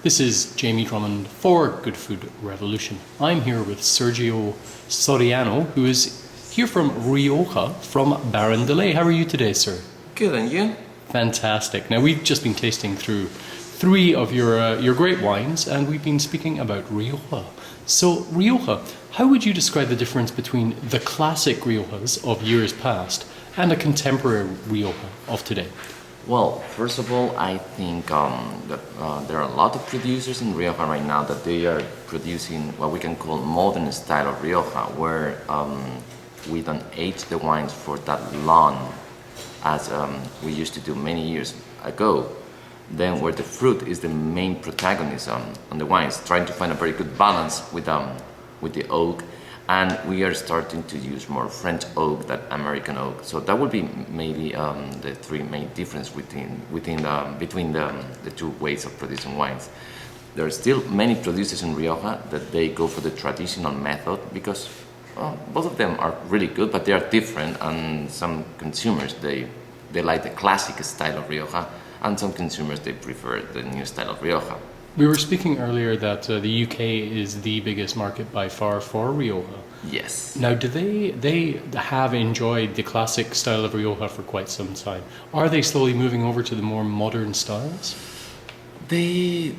This is Jamie Drummond for Good Food Revolution. I'm here with Sergio Soriano, who is here from Rioja, from Baron de Ley. How are you today, sir? Good, and you? Fantastic. Now, we've just been tasting through three of your great wines, and we've been speaking about Rioja. So, Rioja, how would you describe the difference between the classic Riojas of years past and a contemporary Rioja of today? Well, first of all, I think that there are a lot of producers in Rioja right now that they are producing what we can call modern style of Rioja, where we don't age the wines for that long as we used to do many years ago. Then where the fruit is the main protagonist on the wines, trying to find a very good balance with the oak. And we are starting to use more French oak than American oak. So that would be maybe the three main difference between the two ways of producing wines. There are still many producers in Rioja that they go for the traditional method because both of them are really good, but they are different. And some consumers, they like the classic style of Rioja, and some consumers, they prefer the new style of Rioja. We were speaking earlier that the UK is the biggest market by far for Rioja. Yes. Now, do they have enjoyed the classic style of Rioja for quite some time? Are they slowly moving over to the more modern styles? They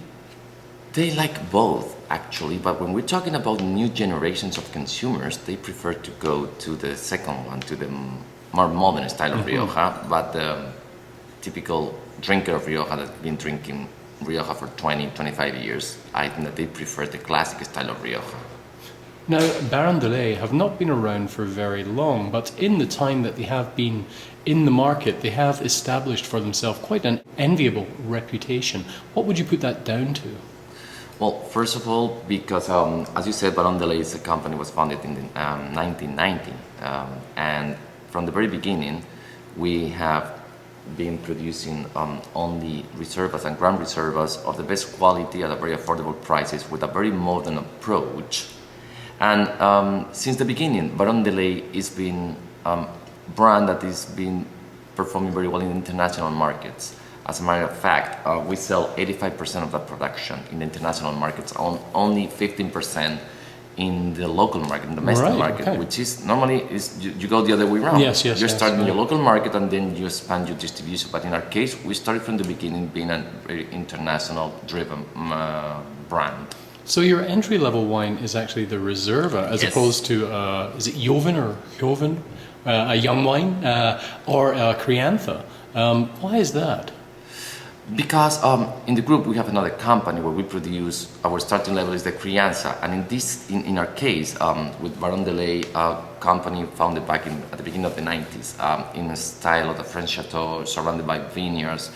like both, actually, but when we're talking about new generations of consumers, they prefer to go to the second one, to the more modern style of Rioja. But the typical drinker of Rioja that's been drinking Rioja for 20, 25 years, I think that they prefer the classic style of Rioja. Now, Baron de Ley have not been around for very long, but in the time that they have been in the market, they have established for themselves quite an enviable reputation. What would you put that down to? Well, first of all, because as you said, Baron de Ley is a company was founded in 1990, and from the very beginning, we have been producing only reservas and grand reservas of the best quality at a very affordable prices with a very modern approach. And since the beginning, Baron de Ley has been a brand that has been performing very well in international markets. As a matter of fact, we sell 85% of that production in the international markets, only 15% in the local market, in the domestic market, okay. Which is normally you go the other way around. Yes, You're starting in your local market and then you expand your distribution. But in our case, we started from the beginning being a very international driven brand. So your entry-level wine is actually the Reserva, as opposed to, is it Joven, a young wine, or Crianza? Why is that? Because in the group we have another company where we produce, our starting level is the Crianza, and in our case, with Baron de Ley, a company founded back at the beginning of the 90s, in a style of the French chateau, surrounded by vineyards,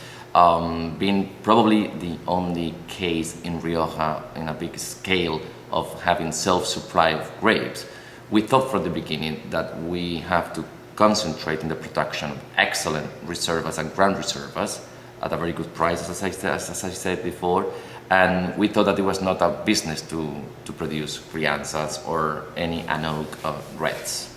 being probably the only case in Rioja in a big scale of having self-supply of grapes. We thought from the beginning that we have to concentrate in the production of excellent reservas and grand reservas at a very good price, as I said before, and we thought that it was not a business to produce Crianzas or any Anouk reds.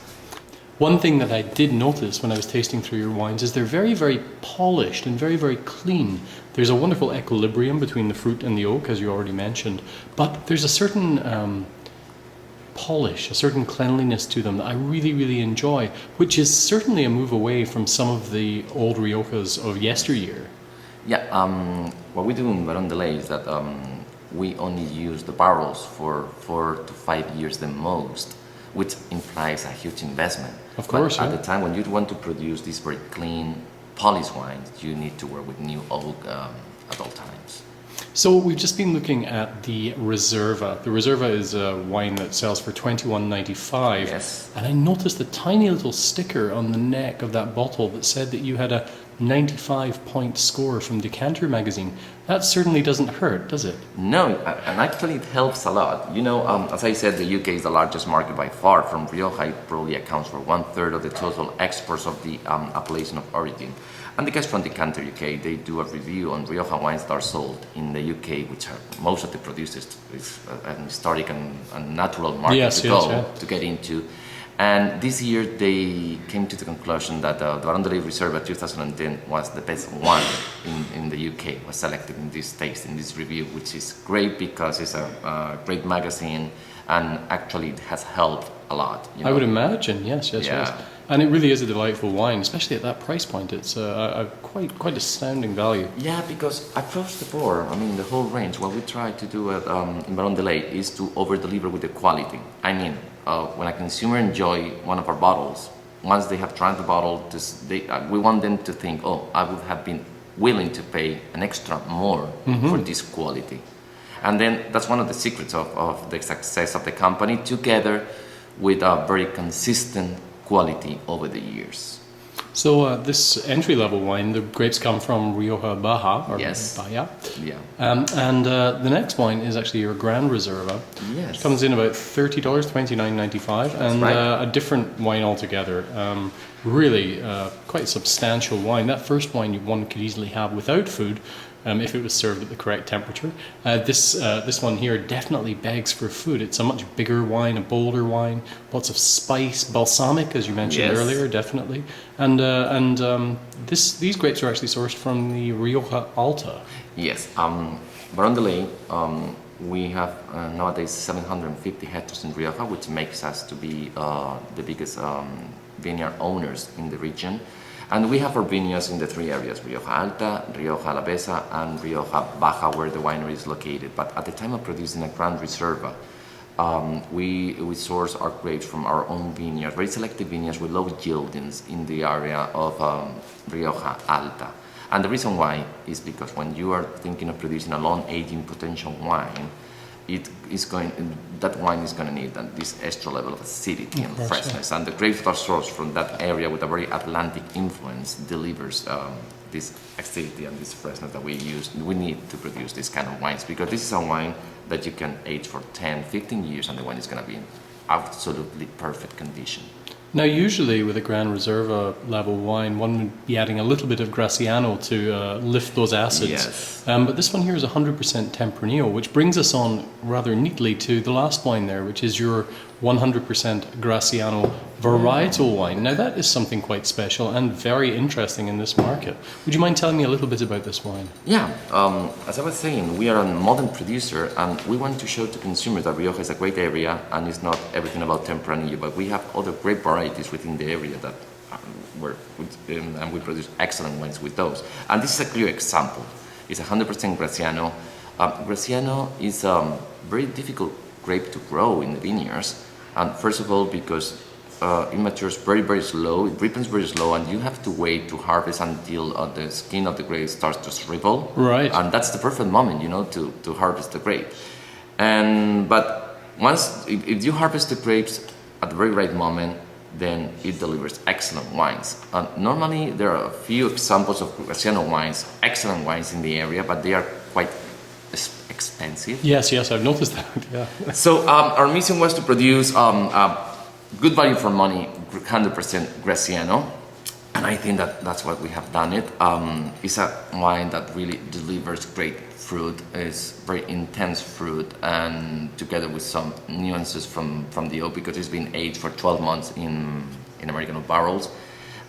One thing that I did notice when I was tasting through your wines is they're very, very polished and very, very clean. There's a wonderful equilibrium between the fruit and the oak, as you already mentioned, but there's a certain polish, a certain cleanliness to them that I really, really enjoy, which is certainly a move away from some of the old Riojas of yesteryear. Yeah, what we do in Baron de Ley is that we only use the barrels for 4 to 5 years the most, which implies a huge investment. Of course, but at the time when you want to produce these very clean, polished wines, you need to work with new oak at all times. So we've just been looking at the Reserva. The Reserva is a wine that sells for $21.95. Yes. And I noticed a tiny little sticker on the neck of that bottle that said that you had a 95-point score from Decanter magazine. That certainly doesn't hurt, does it? No, and actually it helps a lot. You know, as I said, the UK is the largest market by far. From Rioja, it probably accounts for 1/3 of the total exports of the appellation of origin. And the guys from Decanter UK, they do a review on Rioja wines that are sold in the UK, which are most of the producers. It's an historic and natural market to get into. And this year they came to the conclusion that the Baron de Ley Reserva 2010 was the best wine in the UK, was selected in this taste, in this review, which is great because it's a great magazine and actually it has helped a lot. You know? I would imagine, yes. And it really is a delightful wine, especially at that price point. It's a quite astounding value. Yeah, because across the board, I mean, the whole range, what we try to do at, in Baron de Ley is to over-deliver with the quality. I mean, when a consumer enjoy one of our bottles, once they have tried the bottle, we want them to think, oh, I would have been willing to pay an extra more for this quality. And then that's one of the secrets of the success of the company, together with a very consistent quality over the years. So this entry-level wine, the grapes come from Rioja Baja, or Yes. Bahia. Yeah. And the next wine is actually your Grand Reserva. Yes. Which comes in about $30, $29.95, and right. a different wine altogether. Really quite substantial wine. That first wine one could easily have without food, if it was served at the correct temperature. This one here definitely begs for food. It's a much bigger wine, a bolder wine, lots of spice, balsamic, as you mentioned Yes. earlier, definitely. And these grapes are actually sourced from the Rioja Alta. Yes. Baron de Ley, we have nowadays 750 hectares in Rioja, which makes us to be the biggest vineyard owners in the region. And we have our vineyards in the three areas, Rioja Alta, Rioja Alavesa, and Rioja Baja, where the winery is located. But at the time of producing a Grand Reserva, we source our grapes from our own vineyard, very selective vineyards with low yieldings in the area of Rioja Alta. And the reason why is because when you are thinking of producing a long-aging potential wine, that wine is going to need this extra level of acidity and freshness. Yeah. And the grapes that are sourced from that area with a very Atlantic influence delivers this acidity and this freshness that we need to produce this kind of wines, because this is a wine that you can age for 10, 15 years and the wine is going to be in absolutely perfect condition. Now, usually with a Grand Reserva level wine, one would be adding a little bit of Graciano to lift those acids. Yes. But this one here is 100% Tempranillo, which brings us on rather neatly to the last wine there, which is your 100% Graciano varietal wine. Now, that is something quite special and very interesting in this market. Would you mind telling me a little bit about this wine? Yeah, as I was saying, we are a modern producer and we want to show to consumers that Rioja is a great area and it's not everything about Tempranillo, but we have other great varieties within the area that and we produce excellent wines with those. And this is a clear example. It's 100% Graciano. Graciano is a very difficult grape to grow in the vineyards. And first of all, because it matures very, very slow, it ripens very slow, and you have to wait to harvest until the skin of the grape starts to shrivel. Right. And that's the perfect moment, to harvest the grape. But once, if you harvest the grapes at the very right moment, then it delivers excellent wines. Normally, there are a few examples of Graciano wines, excellent wines in the area, but they are quite expensive. Yes, I've noticed that. Yeah. So our mission was to produce good value for money, 100% Graciano, and I think that's what we have done. It's a wine that really delivers great fruit. It's very intense fruit, and together with some nuances from the oak, because it's been aged for 12 months in American oak barrels.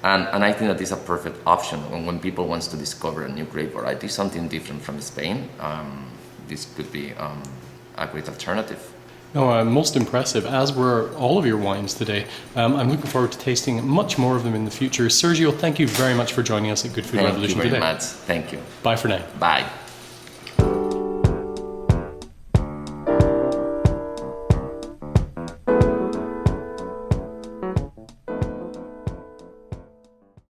And I think that is a perfect option when people want to discover a new grape variety, something different from Spain. This could be a great alternative. No, most impressive, as were all of your wines today. I'm looking forward to tasting much more of them in the future. Sergio, thank you very much for joining us at Good Food Revolution today. Thank you very much. Thank you. Bye for now. Bye.